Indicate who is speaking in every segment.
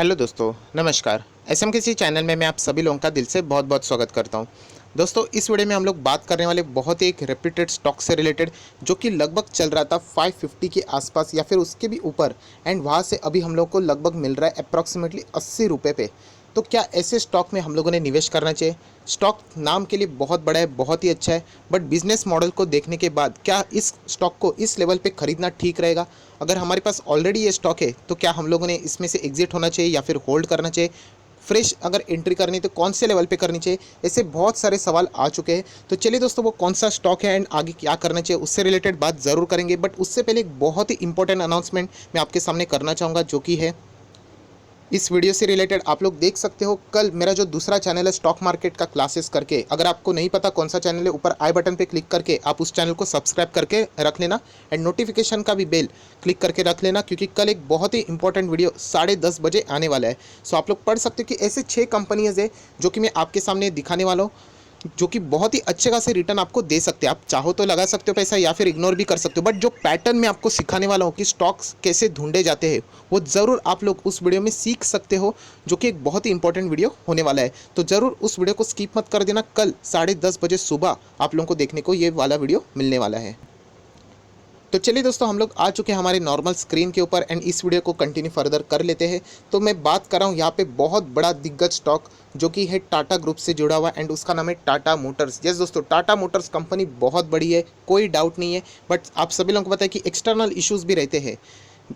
Speaker 1: Hello दोस्तों, नमस्कार। SM किसी चैनल में मैं आप सभी लोगों का दिल से बहुत बहुत स्वागत करता हूं। दोस्तों, इस वीडियो में हम लोग बात करने वाले बहुत ही एक रेप्यूटेड स्टॉक से रिलेटेड, जो कि लगभग चल रहा था 550 के आसपास या फिर उसके भी ऊपर, एंड वहां से अभी हम लोग को लगभग मिल रहा है अप्रॉक्सीमेटली 80 रुपये पे। तो क्या ऐसे स्टॉक में हम लोगों ने निवेश करना चाहिए? स्टॉक नाम के लिए बहुत बड़ा है, बहुत ही अच्छा है, बट बिजनेस मॉडल को देखने के बाद क्या इस स्टॉक को इस लेवल पे खरीदना ठीक रहेगा? अगर हमारे पास ऑलरेडी ये स्टॉक है तो क्या हम लोगों ने इसमें से एग्जिट होना चाहिए या फिर होल्ड करना चाहिए? फ्रेश अगर एंट्री करनी है तो कौन से लेवल पे करनी चाहिए? ऐसे बहुत सारे सवाल आ चुके हैं। तो चलिए दोस्तों, वो कौन सा स्टॉक है एंड आगे क्या करना चाहिए उससे रिलेटेड बात ज़रूर करेंगे, बट उससे पहले एक बहुत ही इंपॉर्टेंट अनाउंसमेंट मैं आपके सामने करना चाहूँगा, जो कि है इस वीडियो से रिलेटेड। आप लोग देख सकते हो कल मेरा जो दूसरा चैनल है स्टॉक मार्केट का क्लासेस करके, अगर आपको नहीं पता कौन सा चैनल है, ऊपर आई बटन पे क्लिक करके आप उस चैनल को सब्सक्राइब करके रख लेना एंड नोटिफिकेशन का भी बेल क्लिक करके रख लेना, क्योंकि कल एक बहुत ही इंपॉर्टेंट वीडियो 10:30 बजे आने वाला है। सो आप लोग पढ़ सकते हो कि ऐसे 6 कंपनीज है जो कि मैं आपके सामने दिखाने वाला हूँ, जो कि बहुत ही अच्छे खासे रिटर्न आपको दे सकते हैं। आप चाहो तो लगा सकते हो पैसा या फिर इग्नोर भी कर सकते हो, बट जो पैटर्न मैं आपको सिखाने वाला हूँ कि स्टॉक्स कैसे ढूंढे जाते हैं, वो ज़रूर आप लोग उस वीडियो में सीख सकते हो, जो कि एक बहुत ही इंपॉर्टेंट वीडियो होने वाला है। तो ज़रूर उस वीडियो को स्किप मत कर देना। कल 10:30 बजे सुबह आप लोगों को देखने को ये वाला वीडियो मिलने वाला है। तो चलिए दोस्तों, हम लोग आ चुके हैं हमारे नॉर्मल स्क्रीन के ऊपर एंड इस वीडियो को कंटिन्यू फर्दर कर लेते हैं। तो मैं बात कर रहा हूँ यहाँ पे बहुत बड़ा दिग्गज स्टॉक, जो कि है टाटा ग्रुप से जुड़ा हुआ, एंड उसका नाम है टाटा मोटर्स। यस दोस्तों, टाटा मोटर्स कंपनी बहुत बड़ी है, कोई डाउट नहीं है, बट आप सभी लोगों को पता है कि एक्सटर्नल इश्यूज भी रहते हैं।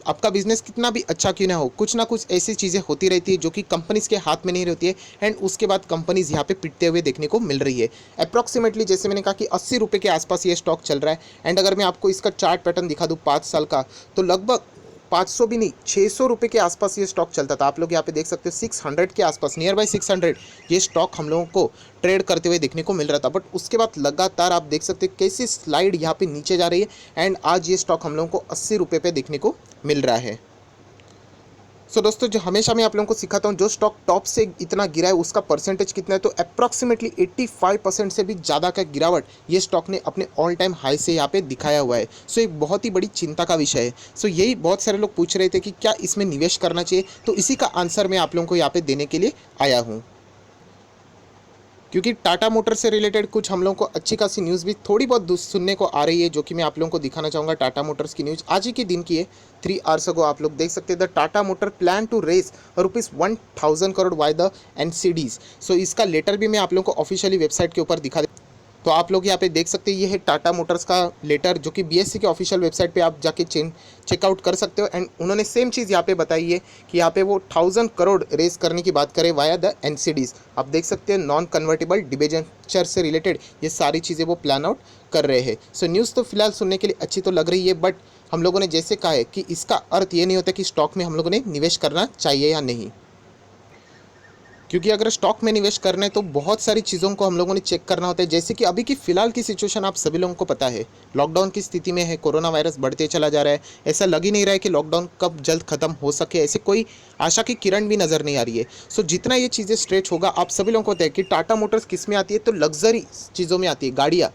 Speaker 1: आपका बिजनेस कितना भी अच्छा क्यों ना कुछ ऐसी चीज़ें होती रहती है जो कि कंपनीज के हाथ में नहीं रहती है, एंड उसके बाद कंपनीज यहाँ पे पिटते हुए देखने को मिल रही है। अप्रॉक्सीमेटली जैसे मैंने कहा कि 80 रुपये के आसपास ये स्टॉक चल रहा है, एंड अगर मैं आपको इसका चार्ट पैटर्न दिखा दूँ 5 साल का, तो लगभग 500 भी नहीं, 600 रुपये के आसपास ये स्टॉक चलता था। आप लोग यहाँ पे देख सकते हो 600 के आसपास, नियर बाई 600 ये स्टॉक हम लोगों को ट्रेड करते हुए देखने को मिल रहा था। बट उसके बाद लगातार आप देख सकते हैं कैसी स्लाइड यहाँ पे नीचे जा रही है, एंड आज ये स्टॉक हम लोगों को 80 रुपये पे देखने को मिल रहा है। सो दोस्तों, जो हमेशा मैं आप लोगों को सिखाता हूँ, जो स्टॉक टॉप से इतना गिरा है उसका परसेंटेज कितना है, तो अप्रॉक्सीमेटली 85% से भी ज़्यादा का गिरावट ये स्टॉक ने अपने ऑल टाइम हाई से यहाँ पे दिखाया हुआ है। सो एक बहुत ही बड़ी चिंता का विषय है। सो यही बहुत सारे लोग पूछ रहे थे कि क्या इसमें निवेश करना चाहिए, तो इसी का आंसर मैं आप लोगों को यहाँ पे देने के लिए आया हूँ। क्योंकि टाटा मोटर से रिलेटेड कुछ हम लोगों को अच्छी खासी न्यूज़ भी थोड़ी बहुत सुनने को आ रही है, जो कि मैं आप लोगों को दिखाना चाहूँगा। टाटा मोटर्स की न्यूज़ आज ही के दिन की है, 3 आवर्स अगो। आप लोग देख सकते हैं the Tata motor plan to raise ₹1000 crore by the NCDs. So इसका लेटर भी मैं आप लोगों को ऑफिशियली वेबसाइट के ऊपर दिखा। तो आप लोग यहाँ पे देख सकते हैं, ये है टाटा मोटर्स का लेटर, जो कि बीएससी के ऑफिशियल वेबसाइट पे आप जाके चेकआउट कर सकते हो। एंड उन्होंने सेम चीज़ यहाँ पे बताई है कि यहाँ पे वो 1000 करोड़ रेज करने की बात करें वाया द एनसीडीज। आप देख सकते हैं नॉन कन्वर्टेबल डिबेंचर से रिलेटेड ये सारी चीज़ें वो प्लान आउट कर रहे हैं। सो न्यूज़ तो फिलहाल सुनने के लिए अच्छी तो लग रही है, बट हम लोगों ने जैसे कहा है कि इसका अर्थ ये नहीं होता कि स्टॉक में हम लोगों ने निवेश करना चाहिए या नहीं। क्योंकि अगर स्टॉक में निवेश करना है तो बहुत सारी चीज़ों को हम लोगों ने चेक करना होता है, जैसे कि अभी की फ़िलहाल की सिचुएशन आप सभी लोगों को पता है, लॉकडाउन की स्थिति में है, कोरोना वायरस बढ़ते चला जा रहा है। ऐसा लग ही नहीं रहा है कि लॉकडाउन कब जल्द ख़त्म हो सके, ऐसे कोई आशा की किरण भी नज़र नहीं आ रही है। सो जितना ये चीज़ें स्ट्रेच होगा, आप सभी लोगों को पता है कि टाटा मोटर्स किस में आती है, तो लग्जरी चीज़ों में आती है।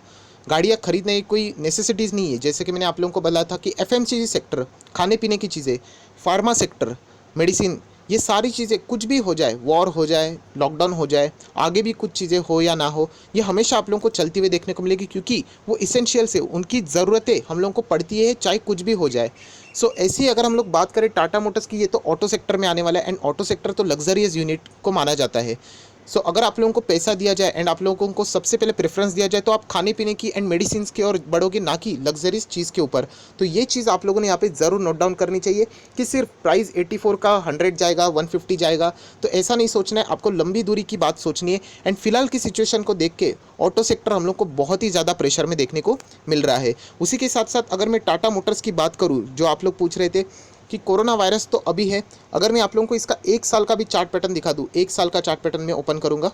Speaker 1: गाड़ियाँ खरीदने की कोई नेसेसिटीज़ नहीं है। जैसे कि मैंने आप लोगों को बताया था कि एफएमसीजी सेक्टर, खाने पीने की चीज़ें, फार्मा सेक्टर, मेडिसिन, ये सारी चीज़ें, कुछ भी हो जाए, वॉर हो जाए, लॉकडाउन हो जाए, आगे भी कुछ चीज़ें हो या ना हो, ये हमेशा आप लोगों को चलती हुई देखने को मिलेगी, क्योंकि वो इसेंशियल है, उनकी ज़रूरतें हम लोगों को पड़ती है चाहे कुछ भी हो जाए। सो ऐसी अगर हम लोग बात करें टाटा मोटर्स की, ये तो ऑटो सेक्टर में आने वाला है, एंड ऑटो सेक्टर तो लग्जरियस यूनिट को माना जाता है। सो अगर आप लोगों को पैसा दिया जाए एंड आप लोगों को सबसे पहले प्रेफरेंस दिया जाए, तो आप खाने पीने की एंड मेडिसिन की और बढ़ोगे, ना कि लग्जरीज चीज़ के ऊपर। तो ये चीज़ आप लोगों ने यहाँ पे ज़रूर नोट डाउन करनी चाहिए कि सिर्फ प्राइस 84 का 100 जाएगा, 150 जाएगा, तो ऐसा नहीं सोचना है। आपको लंबी दूरी की बात सोचनी है, एंड फिलहाल की सिचुएशन को देख के ऑटो सेक्टर हम लोग को बहुत ही ज़्यादा प्रेशर में देखने को मिल रहा है। उसी के साथ साथ अगर मैं टाटा मोटर्स की बात करूँ, जो आप लोग पूछ रहे थे कि कोरोना वायरस तो अभी है, अगर मैं आप लोगों को इसका 1 साल का भी चार्ट पैटर्न दिखा दूँ, 1 साल का चार्ट पैटर्न मैं ओपन करूँगा।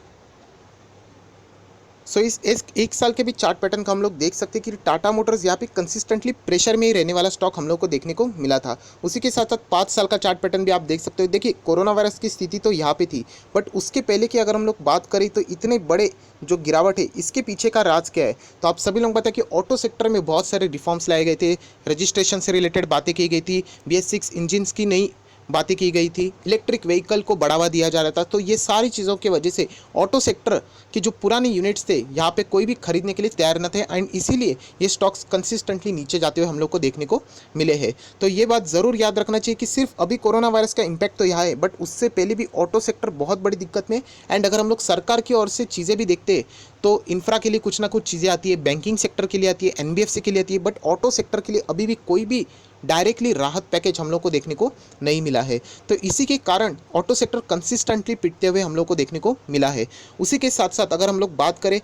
Speaker 1: सो इस 1 साल के भी चार्ट पैटर्न का हम लोग देख सकते हैं कि टाटा मोटर्स यहाँ पे कंसिस्टेंटली प्रेशर में ही रहने वाला स्टॉक हम लोग को देखने को मिला था। उसी के साथ साथ 5 साल का चार्ट पैटर्न भी आप देख सकते हो। देखिए, कोरोना वायरस की स्थिति तो यहाँ पे थी, बट उसके पहले की अगर हम लोग बात करें तो इतने बड़े जो गिरावट है, इसके पीछे का राज क्या है, तो आप सभी लोग पता है कि ऑटो सेक्टर में बहुत सारे रिफॉर्म्स लाए गए थे, रजिस्ट्रेशन से रिलेटेड बातें की गई थी, BS6 इंजिन की नई बातें की गई थी, इलेक्ट्रिक व्हीकल को बढ़ावा दिया जा रहा था। तो ये सारी चीज़ों की वजह से ऑटो सेक्टर की जो पुराने यूनिट्स थे यहाँ पे कोई भी खरीदने के लिए तैयार न थे, एंड इसीलिए ये स्टॉक्स कंसिस्टेंटली नीचे जाते हुए हम लोग को देखने को मिले हैं। तो ये बात ज़रूर याद रखना चाहिए कि सिर्फ अभी कोरोना वायरस का इम्पैक्ट तो यहाँ है, बट उससे पहले भी ऑटो सेक्टर बहुत बड़ी दिक्कत में। एंड अगर हम लोग सरकार की ओर से चीज़ें भी देखते हैं तो इंफ्रा के लिए कुछ ना कुछ चीज़ें आती है, बैंकिंग सेक्टर के लिए आती है, एनबीएफसी के लिए आती है, बट ऑटो सेक्टर के लिए अभी भी कोई भी डायरेक्टली राहत पैकेज हम लोग को देखने को नहीं मिला है। तो इसी के कारण ऑटो सेक्टर कंसिस्टेंटली पिटते हुए हम लोग को देखने को मिला है। उसी के साथ साथ अगर हम लोग बात करें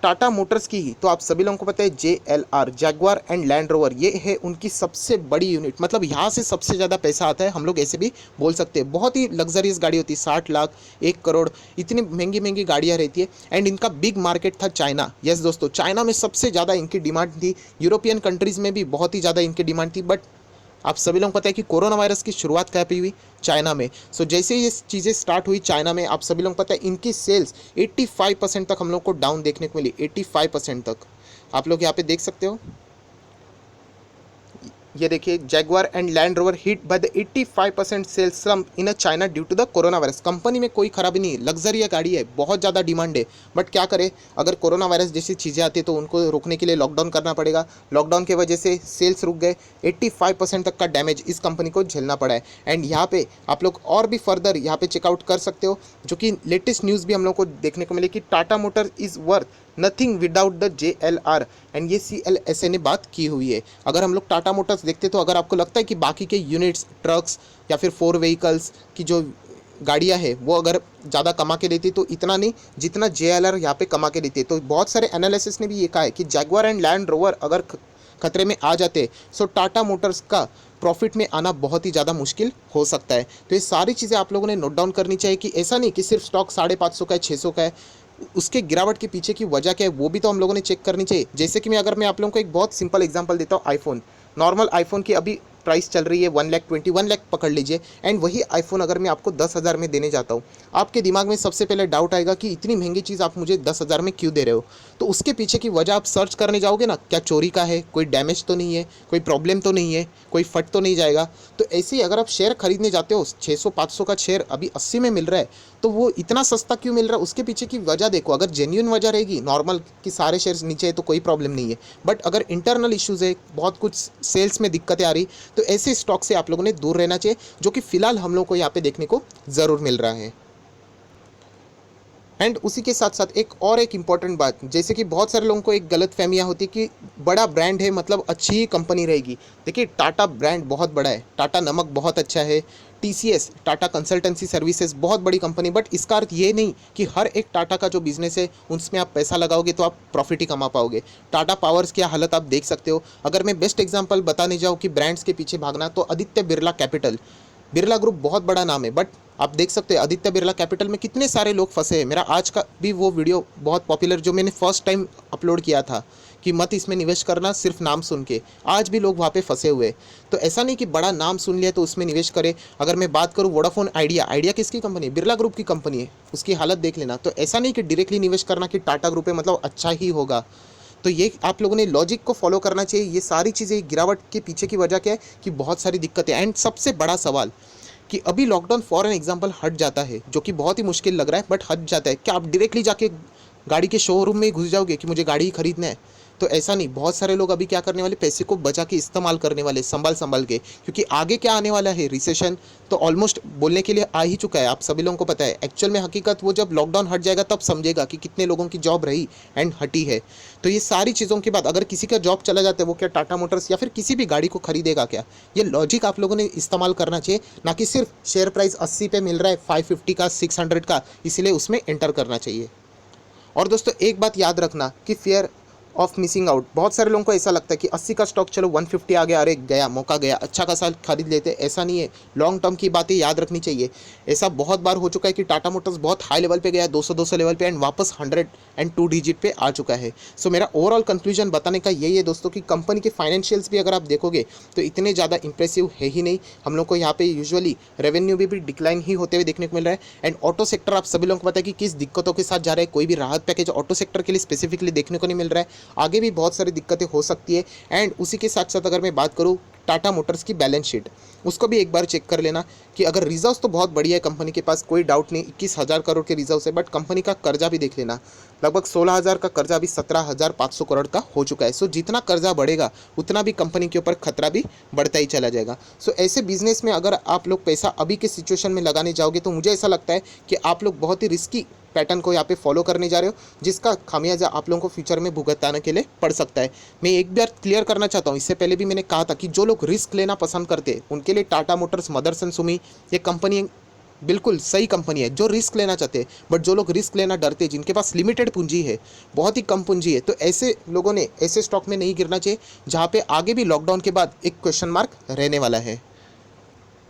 Speaker 1: टाटा मोटर्स की ही, तो आप सभी लोगों को पता है JLR, Jaguar and Land rover, ये है उनकी सबसे बड़ी यूनिट। मतलब यहाँ से सबसे ज़्यादा पैसा आता है, हम लोग ऐसे भी बोल सकते हैं। बहुत ही लग्जरियस गाड़ी होती है, 60 लाख, 1 करोड़, इतनी महंगी महंगी गाड़ियाँ रहती है। एंड इनका बिग मार्केट था चाइना। यस दोस्तों, चाइना में सबसे ज़्यादा इनकी डिमांड थी, यूरोपियन कंट्रीज़ में भी बहुत ही ज़्यादा इनकी डिमांड थी। बट आप सभी लोगों को पता है कि कोरोना वायरस की शुरुआत कहाँ पे हुई? चाइना में। सो जैसे ही ये चीज़ें स्टार्ट हुई चाइना में, आप सभी लोगों को पता है इनकी सेल्स 85% तक हम लोग को डाउन देखने को मिली, 85% तक। आप लोग यहाँ पे देख सकते हो, ये देखिए, Jaguar and Land Rover hit by the 85% sales slump in China due to the corona virus. Company में कोई खराबी नहीं, लग्जरी गाड़ी है, बहुत ज़्यादा डिमांड है, बट क्या करें, अगर कोरोना वायरस जैसी चीज़ें आती है तो उनको रोकने के लिए लॉकडाउन करना पड़ेगा। लॉकडाउन की वजह से सेल्स रुक गए, 85% तक का डैमेज इस कंपनी को झेलना पड़ा है। एंड यहाँ पे आप लोग और भी फर्दर यहाँ पे चेकआउट कर सकते हो, जो कि लेटेस्ट न्यूज़ भी हम लोग को देखने को मिले कि Tata motor is worth nothing without the JLR, and ये CLSA ने बात की हुई है। अगर हम लोग टाटा मोटर्स देखते तो अगर आपको लगता है कि बाकी के यूनिट्स, ट्रक्स या फिर 4 व्हीकल्स की जो गाड़ियां है वो अगर ज़्यादा कमा के देती तो इतना नहीं जितना JLR यहाँ पे कमा के देती है। तो बहुत सारे एनालिसिस ने भी ये कहा है कि जैगवार एंड लैंड रोवर अगर खतरे में आ जाते सो टाटा मोटर्स का प्रॉफिट में आना बहुत ही ज़्यादा मुश्किल हो सकता है। तो ये सारी चीज़ें आप लोगों ने नोट डाउन करनी चाहिए कि ऐसा नहीं कि सिर्फ स्टॉक 550 का है, 600 का है, उसके गिरावट के पीछे की वजह क्या है वो भी तो हम लोगों ने चेक करनी चाहिए। जैसे कि मैं आप लोगों को एक बहुत सिंपल एग्जांपल देता हूँ, आईफोन। नॉर्मल आईफोन की अभी प्राइस चल रही है 1,20,000 1 लाख पकड़ लीजिए, एंड वही आईफोन अगर मैं आपको 10,000 में देने जाता हूँ, आपके दिमाग में सबसे पहले डाउट आएगा कि इतनी महंगी चीज़ आप मुझे 10,000 में क्यों दे रहे हो। तो उसके पीछे की वजह आप सर्च करने जाओगे ना, क्या चोरी का है, कोई डैमेज तो नहीं है, कोई प्रॉब्लम तो नहीं है, कोई फट तो नहीं जाएगा। तो ऐसे ही अगर आप शेयर खरीदने जाते हो, 600-500 का शेयर अभी 80 में मिल रहा है, तो वो इतना सस्ता क्यों मिल रहा है, उसके पीछे की वजह देखो। अगर जेन्युइन वजह रहेगी नॉर्मल कि सारे शेयर्स नीचे है तो कोई प्रॉब्लम नहीं है, बट अगर इंटरनल इश्यूज़ है, बहुत कुछ सेल्स में दिक्कतें आ रही, तो ऐसे स्टॉक से आप लोगों ने दूर रहना चाहिए, जो कि फिलहाल हम लोग को यहाँ पे देखने को ज़रूर मिल रहा है। एंड उसी के साथ साथ एक इंपॉर्टेंट बात, जैसे कि बहुत सारे लोगों को एक गलत फहमियाँ होती है कि बड़ा ब्रांड है मतलब अच्छी ही कंपनी रहेगी। देखिए, टाटा ब्रांड बहुत बड़ा है, टाटा नमक बहुत अच्छा है, TCS टाटा कंसल्टेंसी सर्विसेज बहुत बड़ी कंपनी, बट इसका अर्थ ये नहीं कि हर एक टाटा का जो बिजनेस है उसमें आप पैसा लगाओगे तो आप प्रॉफिट ही कमा पाओगे। टाटा पावर्स की हालत आप देख सकते हो। अगर मैं बेस्ट एग्जांपल बताने जाऊँ कि ब्रांड्स के पीछे भागना, तो आदित्य बिरला कैपिटल, बिरला ग्रुप बहुत बड़ा नाम है, बट आप देख सकते हैं आदित्य बिरला कैपिटल में कितने सारे लोग फंसे हैं। मेरा आज का भी वो वीडियो बहुत पॉपुलर जो मैंने फर्स्ट टाइम अपलोड किया था कि मत इसमें निवेश करना सिर्फ नाम सुन के, आज भी लोग वहाँ पे फंसे हुए। तो ऐसा नहीं कि बड़ा नाम सुन लिया तो उसमें निवेश करें। अगर मैं बात करूँ वोडाफोन आइडिया, आइडिया किसकी कंपनी है? बिरला ग्रुप की कंपनी है, उसकी हालत देख लेना। तो ऐसा नहीं कि डायरेक्टली निवेश करना कि टाटा ग्रुप है मतलब अच्छा ही होगा। तो ये आप लोगों ने लॉजिक को फॉलो करना चाहिए। ये सारी चीज़ें गिरावट के पीछे की वजह क्या है कि बहुत सारी दिक्कतें। एंड सबसे बड़ा सवाल कि अभी लॉकडाउन फॉर एन एग्जांपल हट जाता है, जो कि बहुत ही मुश्किल लग रहा है, बट हट जाता है, क्या आप डायरेक्टली जाके गाड़ी के शोरूम में ही घुस जाओगे कि मुझे गाड़ी ही खरीदना है? तो ऐसा नहीं। बहुत सारे लोग अभी क्या करने वाले, पैसे को बचा के इस्तेमाल करने वाले, संभल के, क्योंकि आगे क्या आने वाला है, रिसेशन तो ऑलमोस्ट बोलने के लिए आ ही चुका है, आप सभी लोगों को पता है। एक्चुअल में हकीकत वो जब लॉकडाउन हट जाएगा तब समझेगा कि कितने लोगों की जॉब रही एंड हटी है। तो ये सारी चीज़ों के बाद अगर किसी का जॉब चला जाता है, वो क्या टाटा मोटर्स या फिर किसी भी गाड़ी को खरीदेगा क्या? ये लॉजिक आप लोगों ने इस्तेमाल करना चाहिए, ना कि सिर्फ शेयर प्राइस 80 पे मिल रहा है, 550 का, 600 का, इसलिए उसमें एंटर करना चाहिए। और दोस्तों एक बात याद रखना कि फेयर ऑफ मिसिंग आउट, बहुत सारे लोगों को ऐसा लगता है कि 80 का स्टॉक चलो 150 आ गया, अरे गया मौका गया, अच्छा खासा खरीद लेते। ऐसा नहीं है, लॉन्ग टर्म की बातें याद रखनी चाहिए। ऐसा बहुत बार हो चुका है कि टाटा मोटर्स बहुत हाई लेवल पे गया, 200 लेवल पे, एंड वापस 102 डिजिट पे आ चुका है। सो मेरा ओवरऑल कंक्लूजन बताने का यही है दोस्तों कि कंपनी के फाइनेंशियल्स भी अगर आप देखोगे तो इतने ज़्यादा इंप्रेसिव है ही नहीं। हम लोग को यहाँ पे यूजुअली रेवेन्यू भी डिक्लाइन ही होते हुए देखने को मिल रहा है। एंड ऑटो सेक्टर आप सभी लोगों को पता है कि किस दिक्कतों के साथ जा रहा है, कोई भी राहत पैकेज ऑटो सेक्टर के लिए स्पेसिफिकली देखने को नहीं मिल रहा है। आगे भी बहुत सारी दिक्कतें हो सकती है। एंड उसी के साथ साथ अगर मैं बात करूँ टाटा मोटर्स की बैलेंस शीट, उसको भी एक बार चेक कर लेना कि अगर रिजर्व्स तो बहुत बढ़िया है कंपनी के पास, कोई डाउट नहीं, 21,000 करोड़ के रिजर्व्स है, बट कंपनी का कर्जा भी देख लेना, लगभग 16,000 का कर्जा अभी 17,500 करोड़ का हो चुका है। सो जितना कर्जा बढ़ेगा उतना भी कंपनी के ऊपर खतरा भी बढ़ता ही चला जाएगा। सो ऐसे बिजनेस में अगर आप लोग पैसा अभी के सिचुएशन में लगाने जाओगे तो मुझे ऐसा लगता है कि आप लोग बहुत ही रिस्की पैटर्न को यहाँ पे फॉलो करने जा रहे हो, जिसका खामियाजा आप लोगों को फ्यूचर में भुगताने के लिए पड़ सकता है। मैं एक बार क्लियर करना चाहता हूँ, इससे पहले भी मैंने कहा था कि जो लोग रिस्क लेना पसंद करते हैं उनके लिए टाटा मोटर्स, मदरसन सुमी ये कंपनी बिल्कुल सही कंपनी है, जो रिस्क लेना चाहते हैं। बट जो लोग रिस्क लेना डरते हैं, जिनके पास लिमिटेड पूंजी है, बहुत ही कम पूंजी है, तो ऐसे लोगों ने ऐसे स्टॉक में नहीं गिरना चाहिए जहाँ पे आगे भी लॉकडाउन के बाद एक क्वेश्चन मार्क रहने वाला है।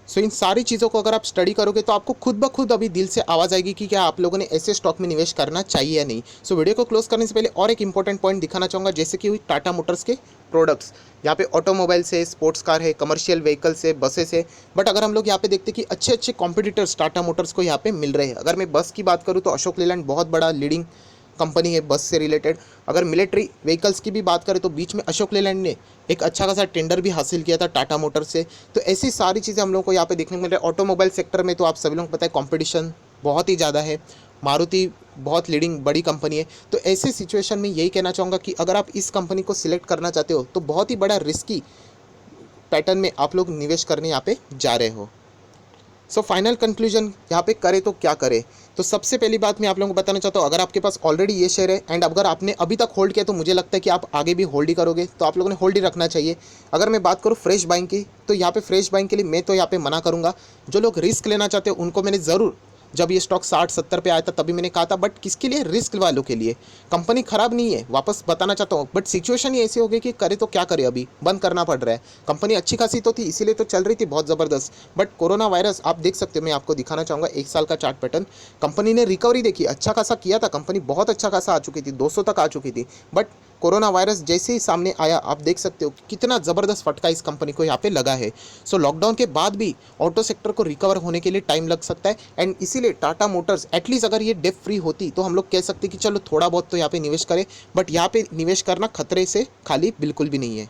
Speaker 1: सो इन सारी चीज़ों को अगर आप स्टडी करोगे तो आपको खुद ब खुद अभी दिल से आवाज़ आएगी कि क्या आप लोगों ने ऐसे स्टॉक में निवेश करना चाहिए या नहीं। सो वीडियो को क्लोज करने से पहले और एक इंपॉर्टेंट पॉइंट दिखाना चाहूँगा, जैसे कि हुई टाटा मोटर्स के प्रोडक्ट्स। यहाँ पे ऑटोमोबाइल्स है, स्पोर्ट्स कार है, कमर्शियल व्हीकल्स है, बसेस है, बट अगर हम लोग यहाँ पे देखते हैं कि अच्छे अच्छे कॉम्पिटिटर्स टाटा मोटर्स को यहाँ पे मिल रहे हैं। अगर मैं बस की बात करूँ तो अशोक लेलैंड बहुत बड़ा लीडिंग कंपनी है बस से रिलेटेड। अगर मिलिट्री व्हीकल्स की भी बात करें तो बीच में अशोक लेलैंड ने एक अच्छा खासा टेंडर भी हासिल किया था टाटा मोटर्स से। तो ऐसी सारी चीज़ें हम लोगों को यहाँ पे देखने को मिल रहा है। ऑटोमोबाइल सेक्टर में तो आप सभी लोगों को पता है कंपटीशन बहुत ही ज़्यादा है, मारुति बहुत लीडिंग बड़ी कंपनी है। तो ऐसे सिचुएशन में यही कहना चाहूँगा कि अगर आप इस कंपनी को सिलेक्ट करना चाहते हो तो बहुत ही बड़ा रिस्की पैटर्न में आप लोग निवेश करने यहाँ पे जा रहे हो। सो फाइनल कंक्लूजन यहाँ पे करे तो क्या करे, तो सबसे पहली बात मैं आप लोगों को बताना चाहता हूँ, अगर आपके पास ऑलरेडी ये शेयर है एंड अगर आपने अभी तक होल्ड किया तो मुझे लगता है कि आप आगे भी होल्ड ही करोगे, तो आप लोगों ने होल्ड ही रखना चाहिए। अगर मैं बात करूँ फ्रेश बाइंग की, तो यहाँ पे फ्रेश बाइंग के लिए मैं तो यहाँ पे मना करूँगा। जो लोग रिस्क लेना चाहते हैं उनको मैंने ज़रूर, जब ये स्टॉक 60-70 पे आया था तभी मैंने कहा था, बट किसके लिए, रिस्क वालों के लिए। कंपनी खराब नहीं है, वापस बताना चाहता हूँ, बट सिचुएशन ही ऐसी हो गई कि करे तो क्या करे, अभी बंद करना पड़ रहा है। कंपनी अच्छी खासी तो थी, इसीलिए तो चल रही थी बहुत ज़बरदस्त, बट कोरोना वायरस आप देख सकते हो। मैं आपको दिखाना चाहूँगा 1 साल का चार्ट पैटर्न। कंपनी ने रिकवरी देखी, अच्छा खासा किया था, कंपनी बहुत अच्छा खासा आ चुकी थी, 200 तक आ चुकी थी, बट कोरोना वायरस जैसे ही सामने आया आप देख सकते हो कितना ज़बरदस्त फटका इस कंपनी को यहाँ पे लगा है। सो लॉकडाउन के बाद भी ऑटो सेक्टर को रिकवर होने के लिए टाइम लग सकता है, एंड इसीलिए टाटा मोटर्स एटलीस्ट अगर ये डेट फ्री होती तो हम लोग कह सकते कि चलो थोड़ा बहुत तो यहाँ पे निवेश करें, बट यहाँ पे निवेश करना खतरे से खाली बिल्कुल भी नहीं है।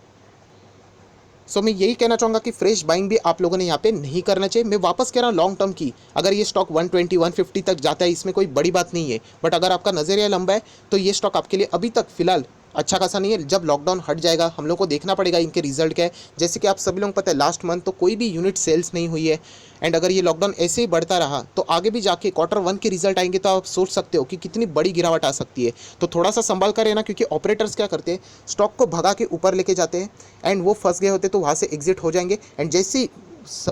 Speaker 1: सो मैं यही कहना चाहूँगा कि फ्रेश बाइंग भी आप लोगों ने यहाँ पे नहीं करना चाहिए। मैं वापस कह रहा हूँ लॉन्ग टर्म की, अगर ये स्टॉक 120-150 तक जाता है इसमें कोई बड़ी बात नहीं है, बट अगर आपका नज़रिया लंबा है तो ये स्टॉक आपके लिए अभी तक फिलहाल अच्छा खासा नहीं है। जब लॉकडाउन हट जाएगा हम लोग को देखना पड़ेगा इनके रिजल्ट क्या है। जैसे कि आप सभी लोगों को पता है लास्ट मंथ तो कोई भी यूनिट सेल्स नहीं हुई है, एंड अगर ये लॉकडाउन ऐसे ही बढ़ता रहा तो आगे भी जाके Q1 के रिजल्ट आएंगे तो आप सोच सकते हो कि कितनी बड़ी गिरावट आ सकती है। तो थोड़ा सा संभाल कर रहना, क्योंकि ऑपरेटर्स क्या करते हैं, स्टॉक को भगा के ऊपर लेके जाते हैं एंड वो फंस गए होते तो वहाँ से एग्जिट हो जाएंगे, एंड जैसे ही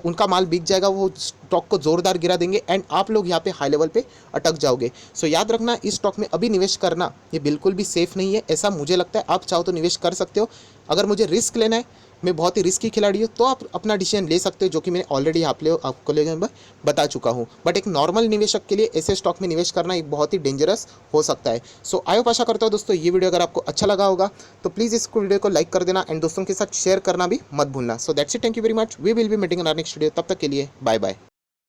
Speaker 1: उनका माल बिक जाएगा वो स्टॉक को ज़ोरदार गिरा देंगे एंड आप लोग यहाँ पे हाई लेवल पे अटक जाओगे। सो याद रखना, इस स्टॉक में अभी निवेश करना ये बिल्कुल भी सेफ़ नहीं है, ऐसा मुझे लगता है। आप चाहो तो निवेश कर सकते हो। अगर मुझे रिस्क लेना है, मैं बहुत ही रिस्की खिलाड़ी हूँ, तो आप अपना डिसीजन ले सकते हो, जो कि मैंने ऑलरेडी आपको बता चुका हूँ। बट एक नॉर्मल निवेशक के लिए ऐसे स्टॉक में निवेश करना एक बहुत ही डेंजरस हो सकता है। सो आई होप, आशा करता हूँ दोस्तों ये वीडियो अगर आपको अच्छा लगा होगा तो प्लीज़ इस वीडियो को लाइक कर देना एंड दोस्तों के साथ शेयर करना भी मत भूलना। So that's it, thank you very much, we will be meeting in our next video. तब तक के लिए बाय बाय।